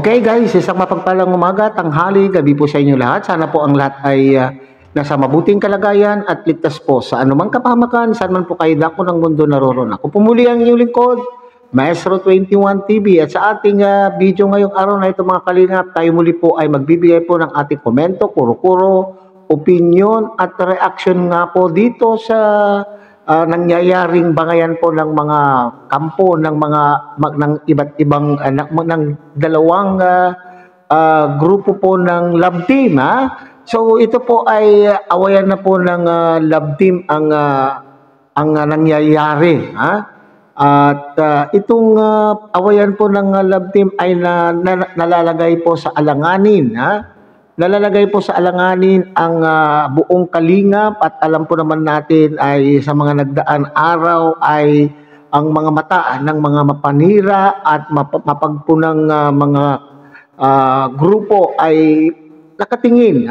Okay guys, isang mapagpalang umaga, tanghali, gabi po sa inyo lahat. Sana po ang lahat ay nasa mabuting kalagayan at ligtas po sa anumang kapahamakan, saan man po kayo dako ng mundo naroon. Ako po muli ang inyong lingkod, Maestro 21 TV. At sa ating video ngayong araw na ito mga kalingap, tayo muli po ay magbibigay po ng ating komento, kuro-kuro, opinion at reaction nga po dito sa nangyayaring bangayan po ng mga kampo ng mga ng iba't ibang ng dalawang grupo po ng love team. So ito po ay awayan na po ng love team ang nangyayari. At itong awayan po ng love team ay nalalagay po sa alanganin. Nalalagay po sa alanganin ang buong kalingap at alam po naman natin ay sa mga nagdaan araw ay ang mga mata ng mga mapanira at mapagpunang mga grupo ay nakatingin.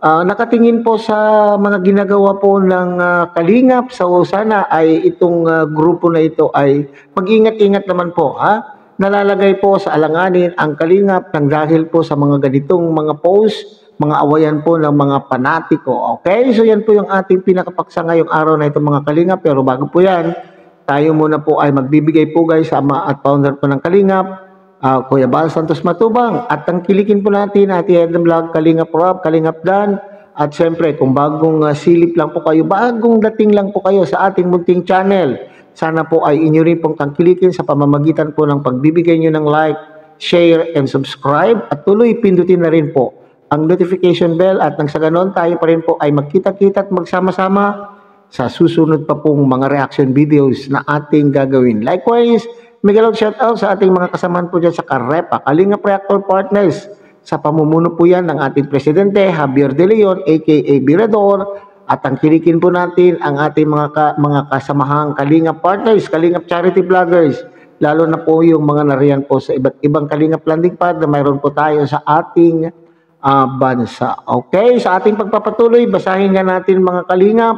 Nakatingin po sa mga ginagawa po ng kalingap. So sana ay itong grupo na ito ay mag-ingat-ingat naman po. Nalalagay po sa alanganin ang kalingap ng dahil po sa mga ganitong mga post, mga awayan po ng mga panatiko. Okay? So yan po yung ating pinakapaksa ngayong araw na ito mga kalingap. Pero bago po yan, tayo muna po ay magbibigay po guys sa ama at founder po ng kalingap, Kuya Bal Santos Matubang. At tangkilikin po natin Ate Edna Vlog, Kalingap Rob, Kalingap Dan. At syempre kung bagong silip lang po kayo, bagong dating lang po kayo sa ating munting channel, sana po ay inyo rin pong tangkilikin sa pamamagitan po ng pagbibigay nyo ng like, share, and subscribe. At tuloy pindutin na rin po ang notification bell at nang sa ganon tayo pa rin po ay magkita-kita at magsama-sama sa susunod pa pong mga reaction videos na ating gagawin. Likewise, mega shoutout sa ating mga kasamahan po dyan sa Karepa, Kalingap Reactor Partners. Sa pamumuno po yan ng ating Presidente, Javier De Leon, aka Birador. At tangkilikin po natin ang ating mga kasamahang Kalingap Partners, Kalingap Charity Vloggers, lalo na po yung mga nariyan po sa iba't ibang Kalingap Landing Pad na mayroon po tayo sa ating bansa. Okay, sa ating pagpapatuloy, basahin nga natin mga Kalingap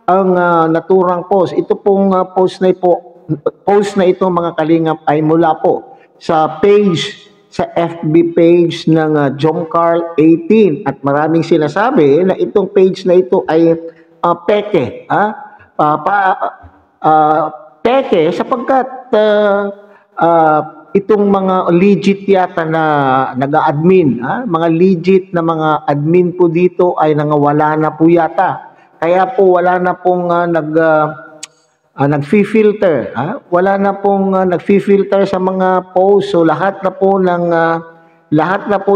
ang naturang post. Ito pong post na ito mga Kalingap ay mula po sa FB page ng John Carl 18 at maraming sinasabi na itong page na ito ay peke. Peke sapagkat itong mga legit yata na nag-admin, mga legit na mga admin po dito ay nangawala na po yata. Kaya po wala na pong nag-filter, wala na pong nag-filter sa mga post. So lahat na po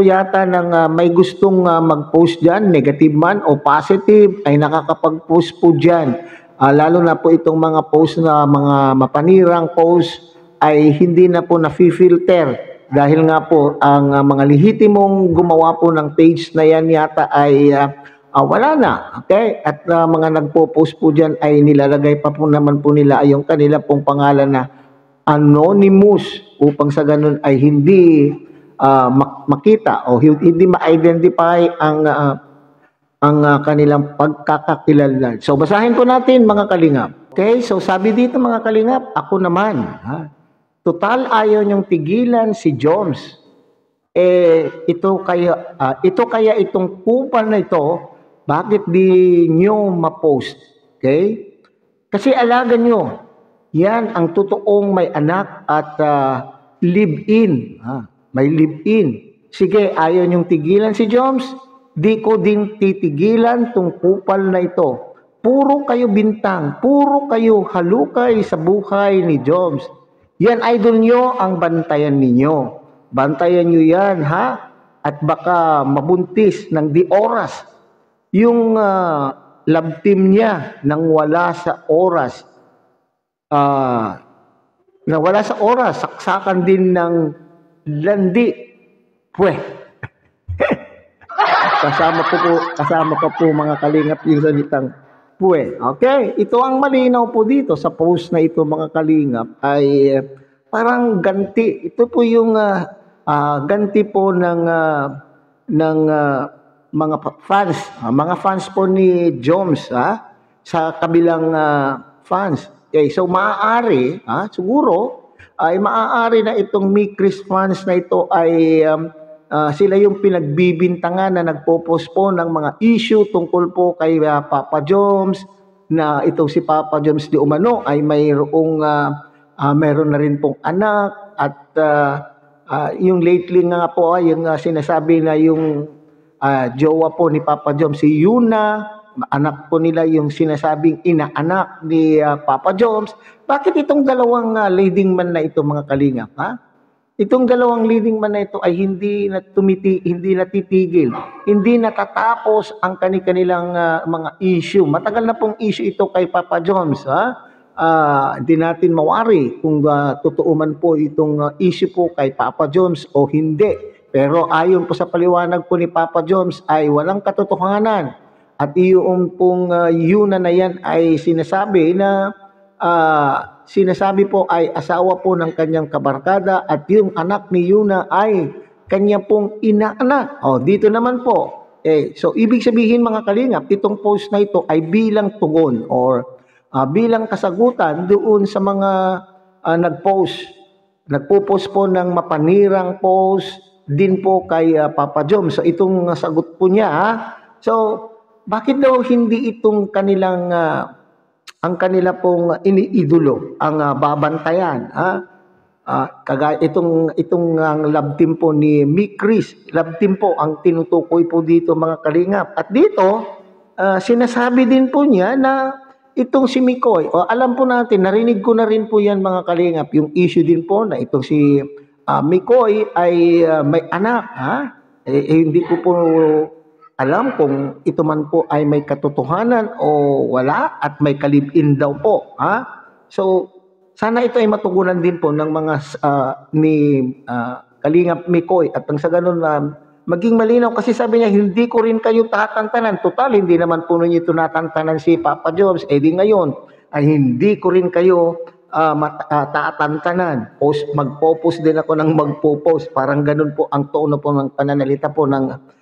yata ng may gustong mag-post diyan, negative man o positive, ay nakakapag-post po diyan. Lalo na po itong mga post na mga mapanirang post ay hindi na po na-filter dahil nga po ang mga lehitimong gumawa po ng page na yan yata ay wala na. Okay? At mga nagpo-post po dyan ay nilalagay pa po naman po nila yung kanila pong pangalan na anonymous upang sa ganun ay hindi makita o hindi ma-identify ang kanilang pagkakakilanlan. So basahin po natin mga Kalingap. Okay? So sabi dito mga Kalingap, ako naman, total ayaw niyong tigilan si Joms. Ito kaya itong kupal na ito, bakit di nyo ma-post? Okay? Kasi alaga nyo. Yan ang totoong may anak at live-in. May live-in. Sige, ayaw nyong tigilan si Joms. Di ko din titigilan tong kupal na ito. Puro kayo bintang. Puro kayo halukay sa buhay ni Joms. Yan idol nyo ang bantayan ninyo. Bantayan nyo yan, At baka mabuntis ng di oras. Yung love team niya nang wala sa oras. Nawala sa oras, saksakan din ng landi. kasama pa po mga Kalingap yung salitang Okay, ito ang malinaw po dito sa post na ito mga Kalingap ay parang ganti. Ito po yung ganti po ng mga fans po ni Joms sa kabilang fans. Okay, so maaari siguro ay maaari na itong Mikris fans na ito ay sila yung pinagbibintangan na nagpo-postpone ng mga issue tungkol po kay Papa Joms, na itong si Papa Joms di umano ay mayroong meron na rin pong anak, at yung lately nga po ay yung sinasabi na yung jowa po ni Papa Joms si Yuna, anak po nila yung sinasabing inaanak ni Papa Joms. Bakit itong dalawang leading man na ito, mga kalingap, ha? Itong dalawang leading man na ito ay hindi natitigil, hindi natatapos ang kanilang mga issue. Matagal na pong issue ito kay Papa Joms, ha? Hindi natin mawari kung totoo man po itong issue po kay Papa Joms o hindi. Pero ayon po sa paliwanag po ni Papa Joms ay walang katotohanan. At iyon pong Yuna na yan ay sinasabi na sinasabi po ay asawa po ng kanyang kabarkada, at yung anak ni Yuna ay kanya pong inaanak. Dito naman po. So ibig sabihin, mga kalingap, itong post na ito ay bilang tugon or bilang kasagutan doon sa mga nagpo-post po ng mapanirang post din po kay Papa Joms. So itong sagot po niya, so bakit daw hindi itong kanilang ang kanila pong iniidolo ang babantayan, kagaya itong ang love team po ni Mikris, love team po ang tinutukoy po dito, mga kalingap. At dito sinasabi din po niya na itong si Mikoy, alam po natin, narinig ko na rin po yan, mga kalingap, yung issue din po na itong si Mikoy ay may anak, hindi ko po alam kung ito man po ay may katotohanan o wala, at may kalib-in daw po. So, sana ito ay matugunan din po ng mga ni Kalingap Mikoy, at ang sa ganun maging malinaw, kasi sabi niya, hindi ko rin kayo tatantanan. Total, hindi naman po ninyo ito natantanan si Papa Joms. Di ngayon, ay hindi ko rin kayo tatantanan. Magpo-post din ako ng magpo-post. Parang ganun po ang tono po ng pananalita po ng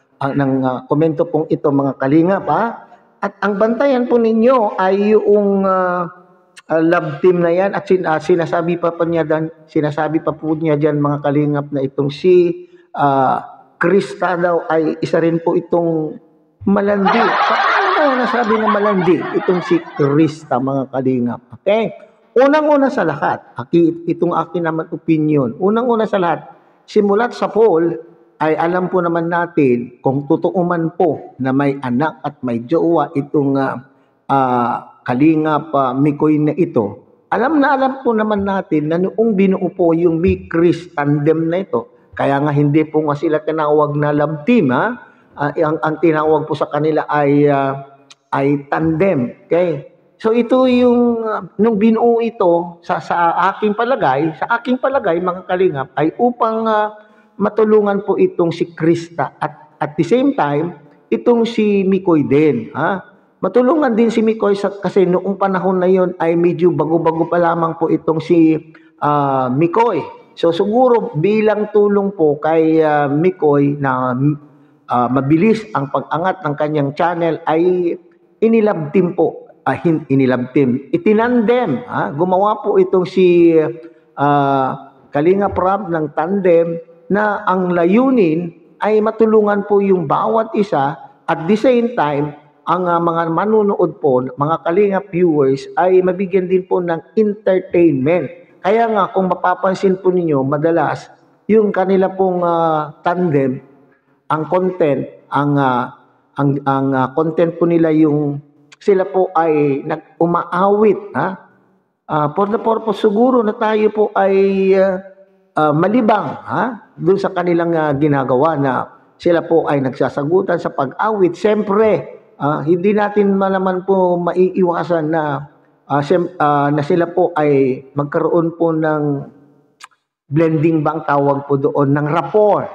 komento pong ito, mga kalingap. At ang bantayan po ninyo ay yung love team na yan, at sinasabi pa po niya dyan, mga kalingap, na itong si Krista daw ay isa rin po itong malandi. Paano nasabi na malandi itong si Krista, mga kalingap? Okay? Unang-una sa lahat, itong akin naman opinion, unang-una sa lahat, simulat sa poll, ay alam po naman natin kung totoo man po na may anak at may jowa itong Kalingap Mikoy na ito. Alam po naman natin na noong binuo po yung Mikris tandem na ito, kaya nga hindi po nga sila tinawag na love team, ang tinawag po sa kanila ay tandem. Okay? So ito yung nung binuo ito sa aking palagay, mga kalingap, ay upang matulungan po itong si Krista, at the same time itong si Mikoy din, matulungan din si Mikoy kasi noong panahon na yon ay medyo bago-bago pa lamang po itong si Mikoy. So siguro bilang tulong po kay Mikoy na mabilis ang pag-angat ng kanyang channel, ay inilabtim po, itinandem, gumawa po itong si Kalingap Rab ng tandem, na ang layunin ay matulungan po yung bawat isa, at the same time ang mga manunood po, mga Kalingap viewers, ay mabigyan din po ng entertainment. Kaya nga kung mapapansin po ninyo, madalas yung kanila pong tandem, ang content, ang content po nila, yung sila po ay umaawit, for the purpose siguro na tayo po ay malibang doon sa kanilang ginagawa, na sila po ay nagsasagutan sa pag-awit. Siyempre, hindi natin naman po maiiwasan na sila po ay magkaroon po ng blending, bang tawag po doon, ng rapport.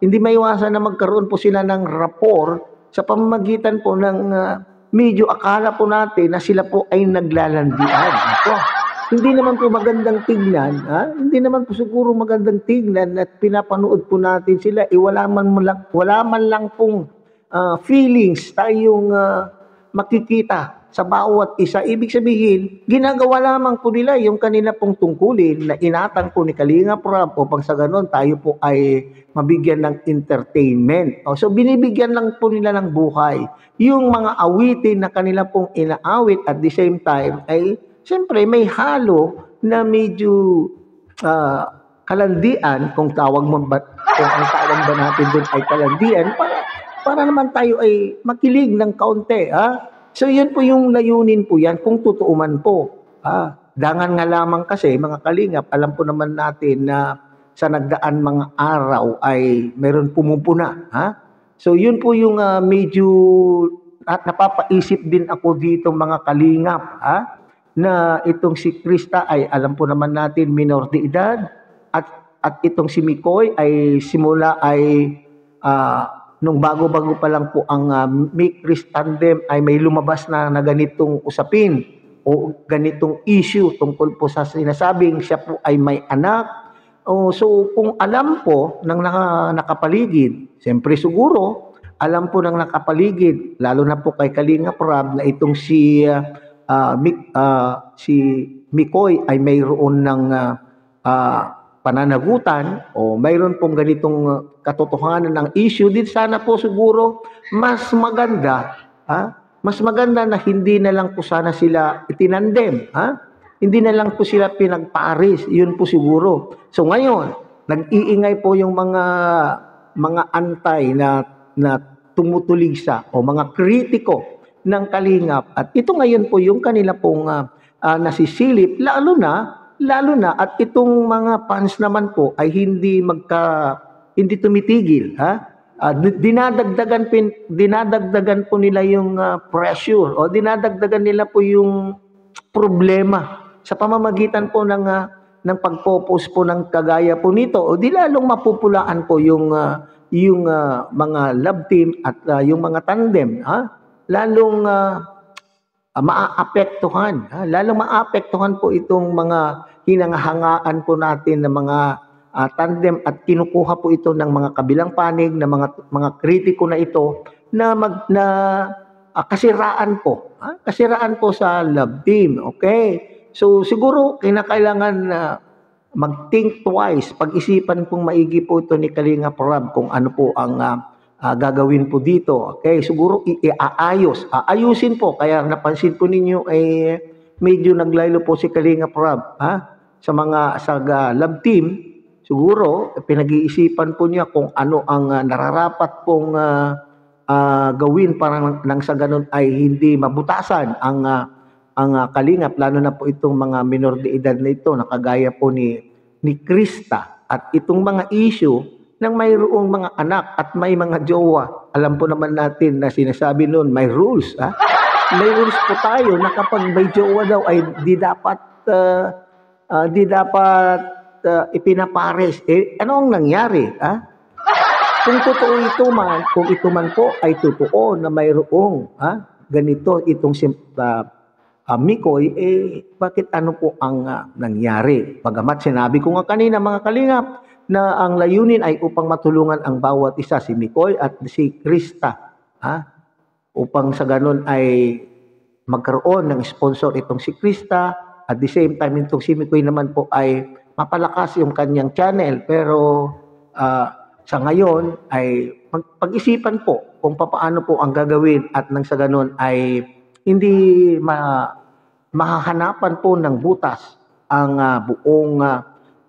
Hindi maiwasan na magkaroon po sila ng rapport sa pamamagitan po ng medyo akala po natin na sila po ay naglalandian. Hindi naman po magandang tignan, hindi naman po siguro magandang tignan at pinapanood po natin sila, wala man lang pong feelings tayong makikita sa bawat isa. Ibig sabihin, ginagawa lamang po nila yung kanila pong tungkulin na inatang po ni Kalinga Prab upang sa ganon tayo po ay mabigyan ng entertainment. So binibigyan lang po nila ng buhay. Yung mga awitin na kanila pong inaawit at the same time ay siyempre may halo na medyo kalandian, kung ang tawag ba natin doon ay kalandian, para naman tayo ay makilig ng kaunti. So yun po yung layunin po yan kung totoo man po. Dangan nga lamang kasi mga kalingap, alam po naman natin na sa nagdaan mga araw ay meron pumupuna. So yun po yung medyo at napapaisip din ako dito mga kalingap. Na itong si Krista ay alam po naman natin minor de edad at itong si Mikoy ay simula ay nung bago-bago pa lang po ang Chris Tandem ay may lumabas na ganitong usapin o ganitong issue tungkol po sa sinasabing siya po ay may anak. So kung alam po ng nakapaligid, siyempre siguro alam po ng nakapaligid, lalo na po kay Kalinga Prab na itong si Mikoy ay mayroon ng pananagutan o mayroon pong ganitong katotohanan ng issue, din sana po siguro mas maganda na hindi na lang po sana sila itinandem. Hindi na lang po sila pinagparis. Yun po siguro. So ngayon, nag-iingay po yung mga antay na tumutuligsa o mga kritiko ng Kalingap. At ito ngayon po yung kanila pong nasisilip, lalo na at itong mga fans naman po ay hindi tumitigil. Dinadagdagan po nila yung pressure o dinadagdagan nila po yung problema sa pamamagitan po ng pagpo-post po ng kagaya po nito, o di lalong mapupulaan po yung mga love team at yung mga tandem. Lalong maaapektuhan po itong mga hinangahangaan po natin ng mga tandem at kinukuha po ito ng mga kabilang panig na mga kritiko na ito na kasiraan po. Kasiraan po sa love team. Okay? So siguro kinakailangan na mag-think twice, pag-isipan pong maigi po ito ni Kalinga Prab kung ano po ang gagawin po dito. Okay, siguro aayusin po. Kaya napansin po ninyo ay medyo naglaylo po si Kalinga Prab sa love team. Siguro pinag-iisipan po niya kung ano ang nararapat pong gawin para nang sa ganun ay hindi mabutasan ang Kalingap, lalo na po itong mga minor de edad na ito na kagaya po ni Krista at itong mga issue ng mayroong mga anak at may mga jowa. Alam po naman natin na sinasabi noon may rules. May rules po tayo na kapag may jowa daw ay di dapat ipinapares. Ano ang nangyari? Kung ito man po ay totoo na mayroong ganito itong Mikoy, bakit ano po ang nangyari? Bagamat sinabi ko nga kanina mga kalingap na ang layunin ay upang matulungan ang bawat isa, si Mikoy at si Krista. Upang sa ganun ay magkaroon ng sponsor itong si Krista, at the same time itong si Mikoy naman po ay mapalakas yung kanyang channel. Pero sa ngayon ay pag-isipan po kung paano po ang gagawin at nang sa ganun ay hindi mahahanapan po ng butas ang buong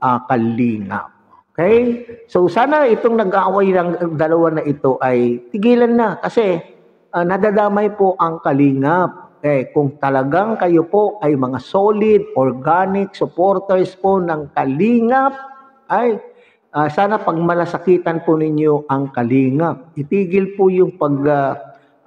Kalingap. Okay? So sana itong nag-aaway ng dalawa na ito ay tigilan na kasi nadadamay po ang Kalingap. Okay? Kung talagang kayo po ay mga solid, organic supporters po ng Kalingap, ay sana pagmalasakitan po ninyo ang Kalingap. Itigil po yung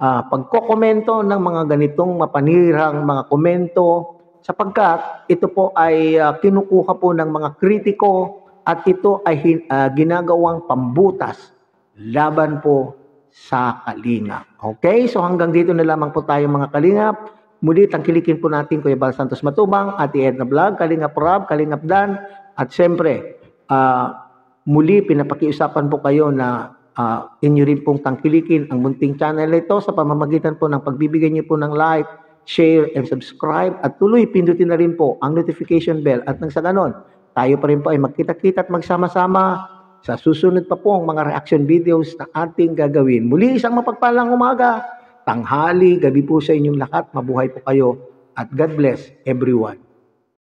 pagkokomento ng mga ganitong mapanirang mga komento sapagkat ito po ay kinukuha po ng mga kritiko at ito ay ginagawang pambutas laban po sa Kalingap. Okay? So hanggang dito na lamang po tayo mga Kalingap. Muli tangkilikin po natin Kuya Bal Santos Matubang, Ate Edna Vlog, Kalingap Prab, Kalingap Dan, at siyempre muli pinapakiusapan po kayo na inyo rin pong tangkilikin ang munting channel ito sa pamamagitan po ng pagbibigay niyo po ng like, share, and subscribe. At tuloy, pindutin na rin po ang notification bell. At nang sa ganon, tayo pa rin po ay magkita-kita at magsama-sama sa susunod pa pong mga reaction videos na ating gagawin. Muli, isang mapagpalang umaga, tanghali, gabi po sa inyong lahat. Mabuhay po kayo at God bless everyone.